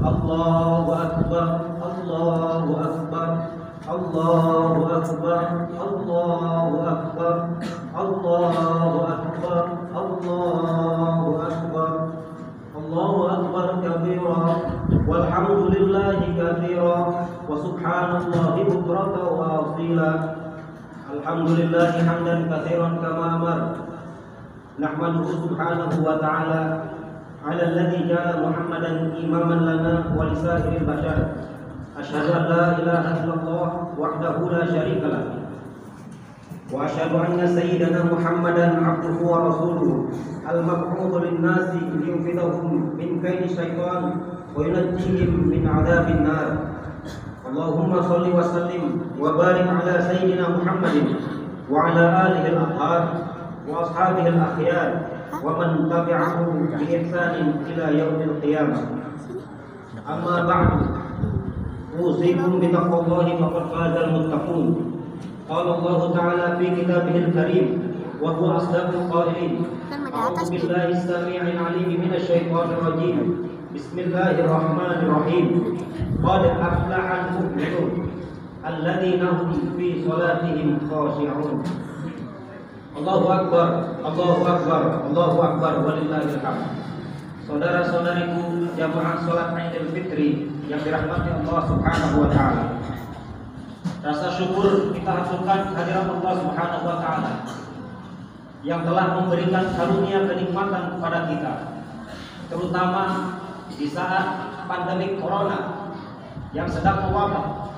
Allahu Akbar, Allahu Akbar, Allahu Akbar, Allahu Akbar, Allahu Akbar, Allahu Akbar, Allahu Akbar kabira, walhamdulillahi katsira, wa subhanallahi bukratan wa asila. Alhamdulillahi hamdan katsiran kama amar. Nahmaduhu subhanahu wa ta'ala ala alladhi ja'ala Muhammadan imaman lana wa lisa'iril bashar. Asyhadu an la ilaha illallah wahdahu la syarika lah. Wa asyhadu anna sayyidana Muhammadan abduhu wa rasuluhu al-mab'utsu lin-nasi liyunqidhahum min kaidi syaitan wa yunajjihim min 'adzabin nar. Allahumma shalli wa sallim wa barik ala sayyidina Muhammadin wa ala alihi al-athhar wa ashabihi al-akhyar wa man tabi'ahum bi ihsanin ila yaumil qiyamah. Amma ba'du. Usikum bi taqwallahi faqad fazal muttaqun. Qala Allah Ta'ala fi kitabihil karim wa huwa asdaqul qailin. A'udzu billahi as-sami'il 'alim minasy syaithanir rajim. Bismillahirrahmanirrahim. Qad aflahal mu'minun alladzina hum fi salatihim khashi'un. Allahu Akbar, Allahu Akbar, Allahu Akbar, walillahil hamd. Saudara-saudariku jamaah salat Idul Fitri yang dirahmati Allah Subhanahu wa taala. Rasa syukur kita haturkan kehadirat Allah Subhanahu wa taala yang telah memberikan karunia kenikmatan kepada kita, terutama di saat pandemi corona yang sedang mewabah.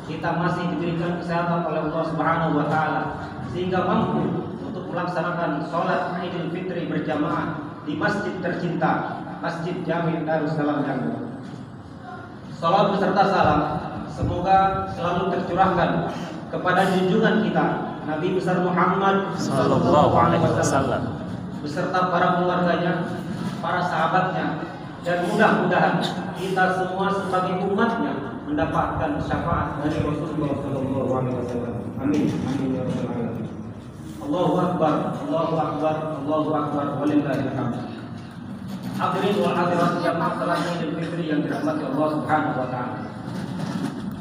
Kita masih diberikan kesehatan oleh Allah Subhanahu wa taala sehingga mampu untuk melaksanakan salat Idul Fitri berjamaah di masjid tercinta, Masjid Jami' Darussalam Jambi. Salam beserta salam semoga selalu tercurahkan kepada junjungan kita Nabi besar Muhammad sallallahu alaihi wasallam beserta para keluarganya, para sahabatnya, dan mudah-mudahan kita semua sebagai umatnya mendapatkan syafaat dari Rasulullah sallallahu alaihi wasallam. Amin. Amin ya rabbal alamin. Allahu Akbar, Allahu Akbar, Allahu Akbar, walillahil hamd. Hadirin wal hadirat jamaah salat Idul Fitri yang dirahmati Allah Subhanahu wa taala.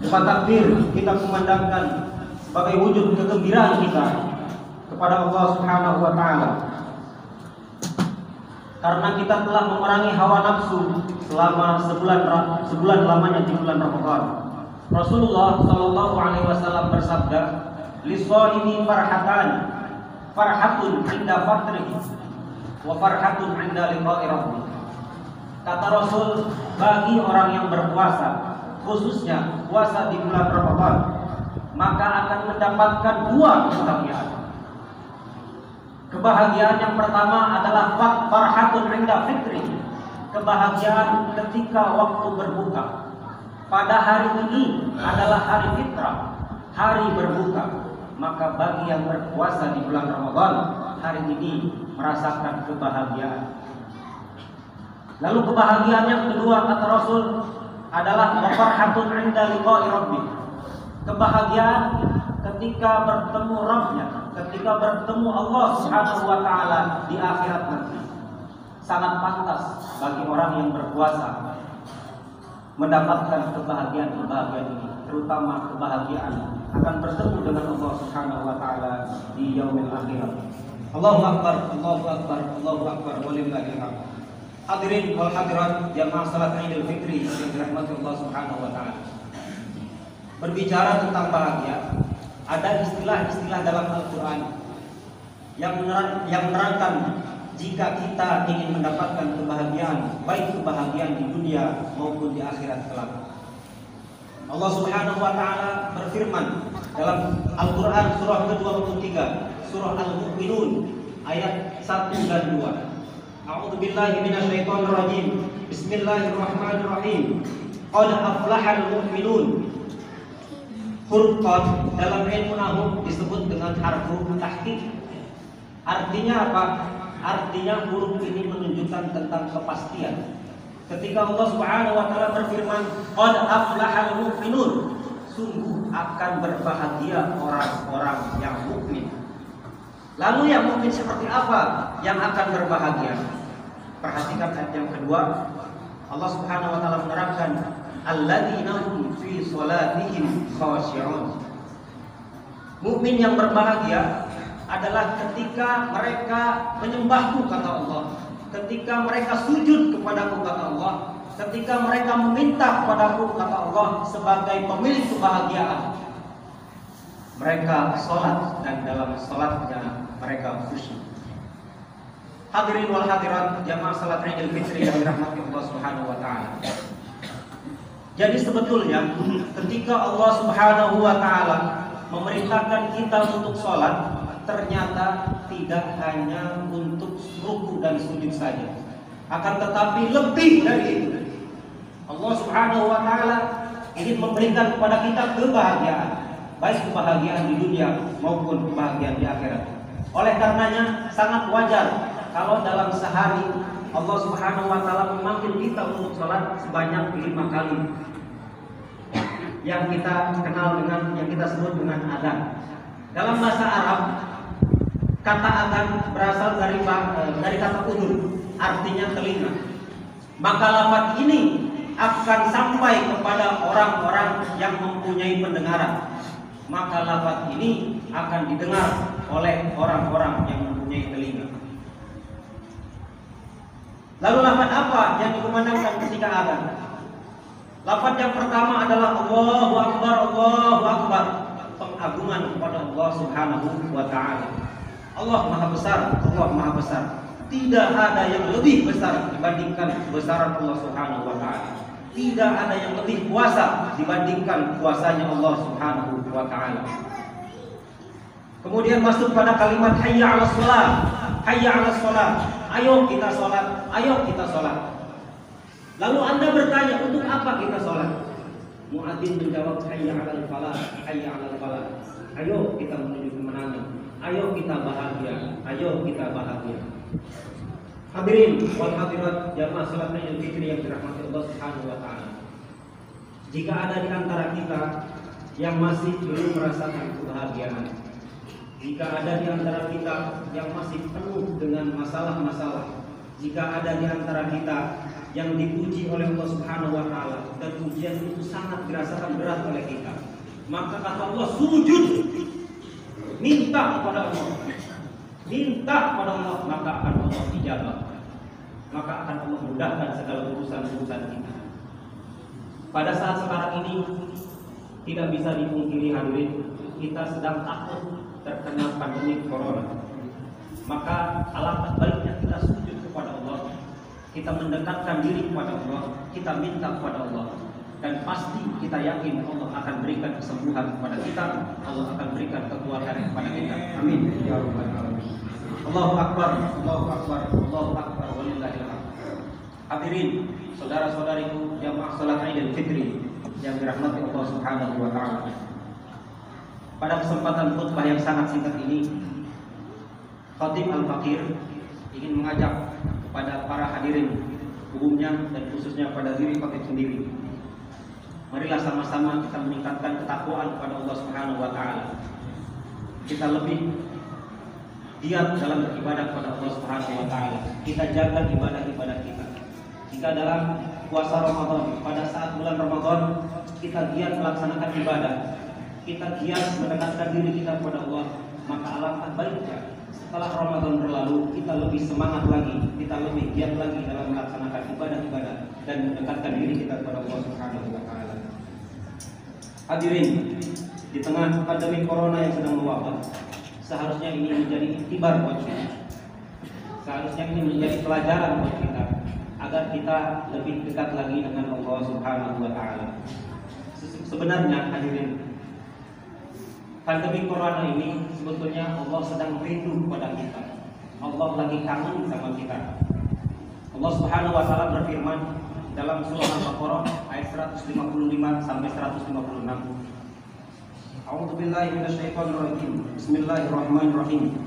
Depan takbir kita memandangkan sebagai wujud kegembiraan kita kepada Allah Subhanahu wa taala. Karena kita telah memerangi hawa nafsu selama sebulan lamanya di bulan Ramadan. Rasulullah sallallahu alaihi wasallam bersabda, "Lis-shaimi farhatan, farhatun 'inda fatrihi wa farhatun 'inda liqa'i rabbih." Kata Rasul, bagi orang yang berpuasa, khususnya puasa di bulan Ramadan, maka akan mendapatkan dua kebahagiaan. Kebahagiaan yang pertama adalah farhatun 'inda fitri, kebahagiaan ketika waktu berbuka. Pada hari ini adalah hari fitrah, hari berbuka. Maka bagi yang berpuasa di bulan Ramadan, hari ini merasakan kebahagiaan. Lalu kebahagiaan yang kedua kata Rasul adalah farhatun 'inda liqa'i rabbih. Kebahagiaan ketika bertemu Rabbnya, ketika bertemu Allah Subhanahu wa taala di akhirat nanti. Sangat pantas bagi orang yang berpuasa mendapatkan kebahagiaan ini, terutama kebahagiaan akan bertemu dengan Allah Subhanahu wa taala di yaumil akhir. Allahu Akbar, Allahu Akbar, Allahu Akbar, walillahil hamd. Hadirin wal hadirat jamaah salat Idul Fitri yang dirahmati Allah Subhanahu wa taala. Berbicara tentang bahagia, ada istilah-istilah dalam Al-Qur'an yang menerangkan jika kita ingin mendapatkan kebahagiaan, baik kebahagiaan di dunia maupun di akhirat kelak. Allah Subhanahu wa taala berfirman dalam Al-Qur'an surah ke-23, surah Al-Mu'minun ayat 1 dan 2. A'udzu billahi minasyaitonir rajim. Bismillahirrahmanirrahim. Qad aflahal mu'minun. Huruf qad dalam ilmu nahwu disebut dengan harfu tahqiq. Artinya apa? Artinya huruf ini menunjukkan tentang kepastian. Ketika Allah Subhanahu wa taala berfirman, "Qad aflahal mu'minun," sungguh akan berbahagia orang-orang yang mukmin. Lalu yang mukmin seperti apa yang akan berbahagia? Perhatikan ayat yang kedua. Allah Subhanahu wa taala menerangkan alladzina hum fi shalatihim khashi'un. Mukmin yang berbahagia adalah ketika mereka menyembahku, kata Allah, ketika mereka sujud kepadaku, kata Allah, ketika mereka meminta kepadaku, kata Allah, sebagai pemilik kebahagiaan. Mereka sholat dan dalam sholatnya mereka khusyuk. Hadirin wal hadirat jamaah salat Idul Fitri yang dirahmati Allah Subhanahu wa taala. Jadi sebetulnya ketika Allah Subhanahu wa taala memerintahkan kita untuk sholat, ternyata tidak hanya untuk ruku dan sujud saja, akan tetapi lebih dari itu. Allah Subhanahu wa taala ingin memberikan kepada kita kebahagiaan, baik kebahagiaan di dunia maupun kebahagiaan di akhirat. Oleh karenanya sangat wajar kalau dalam sehari Allah Subhanahu wa taala memanggil kita untuk sholat sebanyak 5 kali, yang kita kenal dengan, yang kita sebut dengan adzan. Dalam bahasa Arab, kata adzan berasal dari kata udhun, artinya telinga. Maka lafaz ini akan sampai kepada orang-orang yang mempunyai pendengaran. Maka lafaz ini akan didengar oleh orang-orang yang mempunyai telinga. Lalu lafaz apa yang dikumandangkan ketika adzan? Lafaz yang pertama adalah Allahu Akbar, Allahu Akbar, pengagungan kepada Allah Subhanahu wa taala. Allah Maha Besar, Allah Maha Besar. Tidak ada yang lebih besar dibandingkan kebesaran Allah Subhanahu wa taala. Tidak ada yang lebih kuasa dibandingkan kuasanya Allah Subhanahu wa taala. Kemudian masuk pada kalimat hayya 'alas shalah. Hayya 'alas shalah. Ayo kita sholat, ayo kita sholat. Lalu Anda bertanya, untuk apa kita sholat? Muadzin menjawab, hayya 'alal falah, hayya 'alal falah. Ayo kita menuju kemenangan, ayo kita bahagia, ayo kita bahagia. Hadirin wal hadirat jamaah salat Idul Fitri yang dirahmati Allah Subhanahu wa taala. Jika ada di antara kita yang masih belum merasakan kebahagiaan, jika ada di antara kita yang masih penuh dengan masalah-masalah, jika ada di antara kita yang diuji oleh Allah Subhanahu wa taala dan ujian itu sangat dirasakan berat oleh kita, maka kata Allah, sujud, minta kepada Allah, minta kepada Allah, maka akan Allah ijabah, maka akan Allah mudahkan segala urusan-urusan kita. Pada saat sekarang ini tidak bisa dipungkiri hadirin, kita sedang takut terkena pandemi corona. Maka alangkah baiknya kita sujud kepada Allah, kita mendekatkan diri kepada Allah, kita minta kepada Allah, dan pasti kita yakin Allah akan berikan kesembuhan kepada kita, Allah akan berikan kekuatan kepada kita. Amin ya rabbal alamin. Allahu akbar, Allahu akbar, Allahu akbar, walillahil hamd. Hadirin, saudara-saudariku jamaah salat Idul Fitri yang dirahmati Allah Subhanahu wa taala. Pada kesempatan khutbah yang sangat singkat ini, Khatib Al-Fakir ingin mengajak kepada para hadirin umumnya dan khususnya pada diri Khatib sendiri. Marilah sama-sama kita meningkatkan ketakwaan kepada Allah Subhanahu wa taala. Kita lebih giat dalam beribadah kepada Allah Subhanahu wa taala. Kita jaga ibadah-ibadah kita. Jika dalam puasa Ramadan, pada saat bulan Ramadan kita giat melaksanakan ibadah, kita giat mendekatkan diri kita kepada Allah, maka alangkah baiknya setelah Ramadan berlalu kita lebih semangat lagi, kita lebih giat lagi dalam melaksanakan ibadah-ibadah dan mendekatkan diri kita kepada Allah Subhanahu wa taala. Hadirin, di tengah pandemi corona yang sedang mewabah, seharusnya ini menjadi iktibar buat kita. Seharusnya ini menjadi pelajaran buat kita agar kita lebih dekat lagi dengan Allah Subhanahu wa taala. Sebenarnya hadirin, pandemi corona ini sebetulnya Allah sedang rindu kepada kita. Allah lagi kangen sama kita. Allah Subhanahu wa taala berfirman dalam surah Al-Baqarah ayat 155 sampai 156. A'udzu billahi minasyaitonir rajim. Bismillahirrahmanirrahim.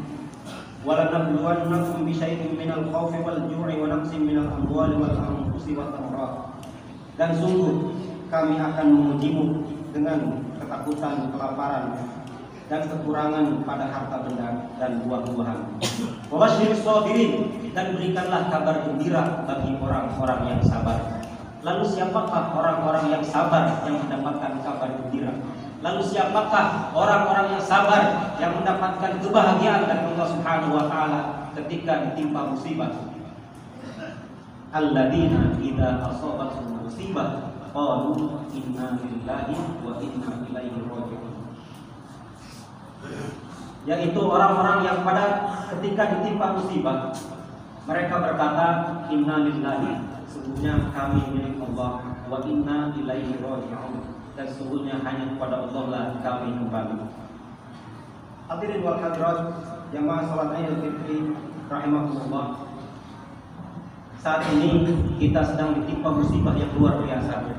Wa lanabluwannakum bisyai'in minal khaufi wal ju'i wa naqsin minal amwali wal anfusi wat thamarat. Dan sungguh kami akan mengujimu dengan ketakutan, kelaparan, dan kekurangan pada harta benda dan buah-buahan. Wabashshiris shabirin, dan berikanlah kabar gembira bagi orang-orang yang sabar. Lalu siapakah orang-orang yang sabar yang mendapatkan kabar gembira? Lalu siapakah orang-orang yang sabar yang mendapatkan kebahagiaan dari Allah Subhanahu wa taala ketika ditimpa musibah? Alladzina idza asabatuhum musibah qalu inna lillahi wa inna ilaihi raji'un. Yaitu orang-orang yang pada ketika ditimpa musibah mereka berkata inna lillahi, sesungguhnya kami milik Allah, wa inna ilaihi raji'un, dan sesungguhnya hanya kepada Allah lah kami kembali. Hadirin wal hadirat jamaah salat Idul Fitri rahimakumullah. Saat ini kita sedang ditimpa musibah yang luar biasa.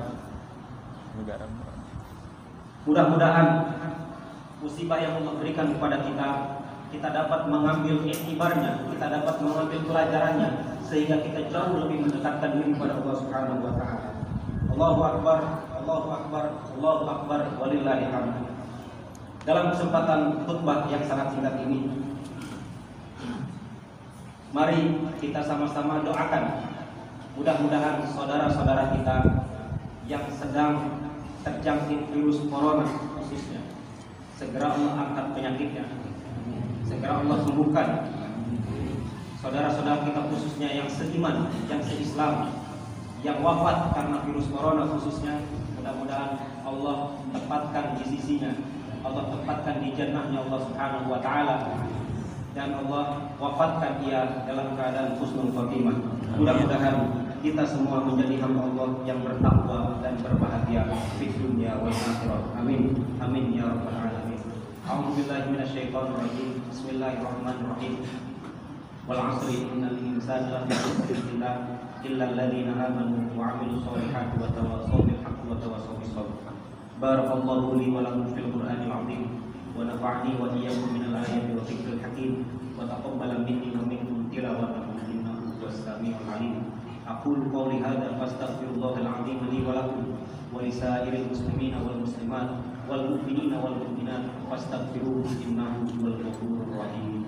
Mudah-mudahan musibah yang Allah berikan kepada kita dapat mengambil iktibarnya, kita dapat mengambil pelajarannya, sehingga kita jauh lebih mendekatkan diri kepada Allah Subhanahu wa taala. Allahu akbar, Allahu akbar, Allahu akbar, walillahil hamd. Dalam kesempatan khutbah yang sangat singkat ini, mari kita sama-sama doakan mudah-mudahan saudara-saudara kita yang sedang terjangkit virus corona khususnya segera Allah angkat penyakitnya, segera Allah sembuhkan. Saudara-saudara kita khususnya yang seiman, yang seislam, yang wafat karena virus corona khususnya, mudah-mudahan Allah tempatkan di sisinya, Allah tempatkan di jannahnya Allah Subhanahu wa taala, dan Allah wafatkan ia dalam keadaan husnul khotimah. Mudah-mudahan kita semua menjadi hamba Allah yang bertakwa dan berbahagia di dunia wal akhirah. Amin. Amin ya rabbal alamin. A'udzubillahi minasyaitonir rajim. Bismillahirrahmanirrahim. Wal 'asri innal insana lafi khusr illa alladziina aamanu wa 'amilus solihati wa tawassaw bil haqqi wa tawassaw bis sabr. Barakallahu li wa lakum fil Qur'anil 'azim wa nafa'ani wa iyyakum minal ayati wa dzikril hakim wa taqabbala minni wa minkum tilawatahu innahu huwas samiul 'alim. Aqulu qawli hadza fastaghfirullahal 'azim li wa lakum wa lisairil muslimina wal muslimat wal mu'minina wal mu'minat fastaghfiruhu innahu huwal ghafurur rahim.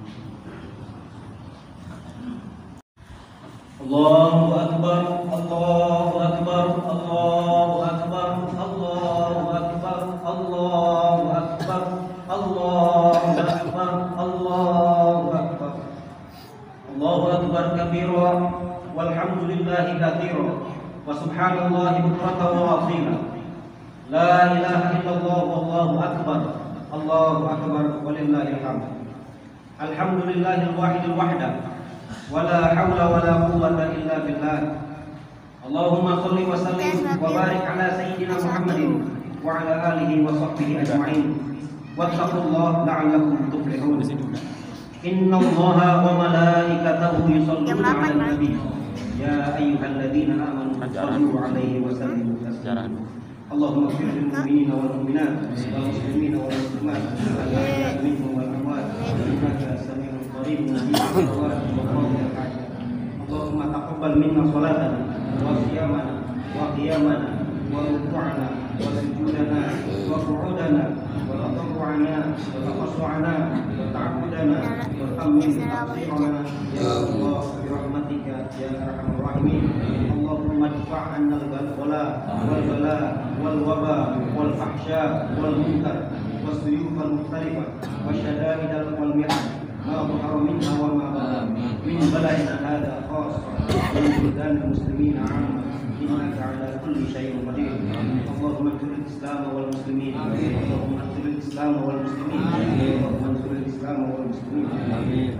Allahu akbar, Allahu akbar, Allahu akbar, Allahu akbar, Allahu akbar, Allahu akbar, Allahu akbar. Allahu akbar kabira walhamdulillahi katsira wa subhanallahi bukratan wa asila. La ilaha illallah wallahu akbar. Allahu akbar walillahil hamd. Alhamdulillahil wahidil wahda. Wala haula wala quwwata illa billah. Allahumma shalli wa sallim wa barik ala sayyidina Muhammadin wa ala alihi wa sahbihi ajma'in. Wattaqullaha la'allakum tuflihun. Innallaha wa malaikatahu yusholluna 'alan nabi. Ya ayyuhalladzina amanu shallu 'alaihi wa sallimu taslima. Allahumma ighfir lil mu'minina wal mu'minat wal muslimina wal muslimat al-ahya'i minhum wal amwat innaka samii'un qaribun mujibud da'wati wa qadil hajat. Allahumma taqabbal minna salatana wa siyamana wa qiyamana wa ruku'ana wa sujudana wa qu'udana wa tadarru'ana wa taqassu'ana wa ta'abbudana wa tammin taqsirana ya Allah bi rahmatika ya arhamar rahimin. Allahumma idfa' 'anna al-bala wal bala wal waba wal fahsya wal munkar was-suyuf al-mukhtalifah wasyada'id wal mi'an ma dhahara minha wa ma batan min baladina hadha khassah min buldan al-muslimin 'amma innaka 'ala kulli shay'in qadir. Allahumma ighfir al-islam wal muslimin. Allahumma ighfir al-islam wal muslimin. Allahumma ighfir al-islam wal muslimin.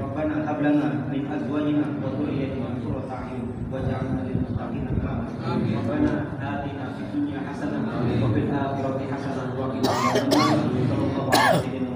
Rabbana hab lana min azwajina wa dhurriyyatina qurrata a'yun waj'alna lil muttaqina imama. Rabbana atina fid dunya hasanah wa fil akhirati hasanah wa qina adzabannar. Sallallahu alaihi wa sallam.